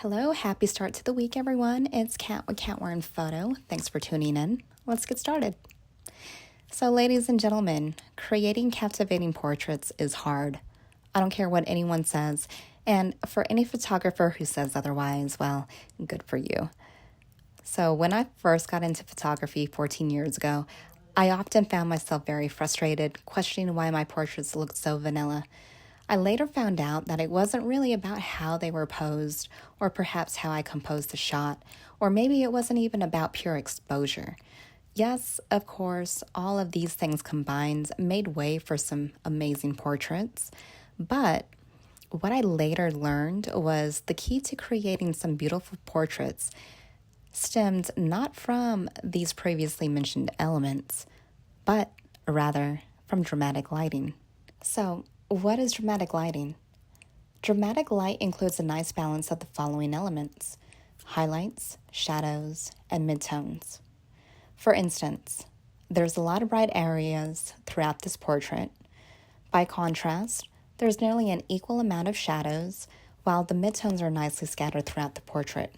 Hello, happy start to the week, everyone. It's Kat with Kat Wearing Photo. Thanks for tuning in. Let's get started. So, ladies and gentlemen, creating captivating portraits is hard. I don't care what anyone says, and for any photographer who says otherwise, well, good for you. So, when I first got into photography 14 years ago, I often found myself very frustrated, questioning why my portraits looked so vanilla. I later found out that it wasn't really about how they were posed, or perhaps how I composed the shot, or maybe it wasn't even about pure exposure. Yes, of course, all of these things combined made way for some amazing portraits, but what I later learned was the key to creating some beautiful portraits stemmed not from these previously mentioned elements, but rather from dramatic lighting. So, what is dramatic lighting? Dramatic light includes a nice balance of the following elements: highlights, shadows, and midtones. For instance, there's a lot of bright areas throughout this portrait. By contrast, there's nearly an equal amount of shadows, while the midtones are nicely scattered throughout the portrait.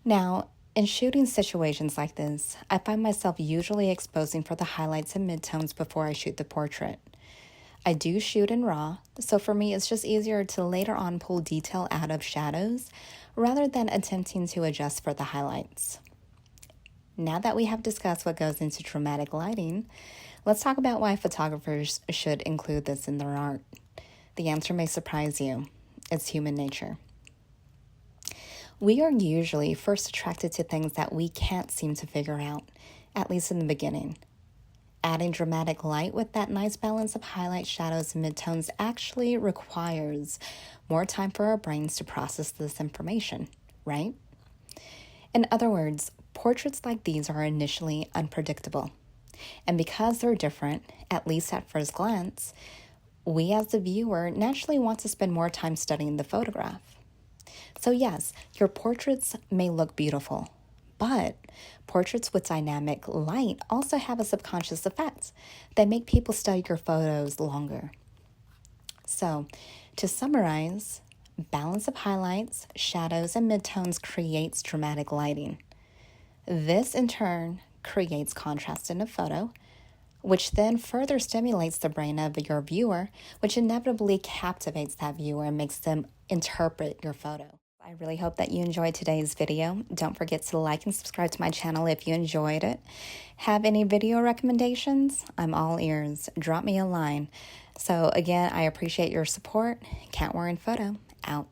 Now, in shooting situations like this, I find myself usually exposing for the highlights and midtones before I shoot the portrait. I do shoot in RAW, so for me it's just easier to later on pull detail out of shadows rather than attempting to adjust for the highlights. Now that we have discussed what goes into dramatic lighting, let's talk about why photographers should include this in their art. The answer may surprise you. It's human nature. We are usually first attracted to things that we can't seem to figure out, at least in the beginning. Adding dramatic light with that nice balance of highlights, shadows, and midtones actually requires more time for our brains to process this information, right? In other words, portraits like these are initially unpredictable. And because they're different, at least at first glance, we as the viewer naturally want to spend more time studying the photograph. So yes, your portraits may look beautiful, but portraits with dynamic light also have a subconscious effect. They make people study your photos longer. So, to summarize, balance of highlights, shadows, and midtones creates dramatic lighting. This, in turn, creates contrast in a photo, which then further stimulates the brain of your viewer, which inevitably captivates that viewer and makes them interpret your photo. I really hope that you enjoyed today's video. Don't forget to like and subscribe to my channel if you enjoyed it. Have any video recommendations? I'm all ears. Drop me a line. So again, I appreciate your support. Kat Wearing Photo, out.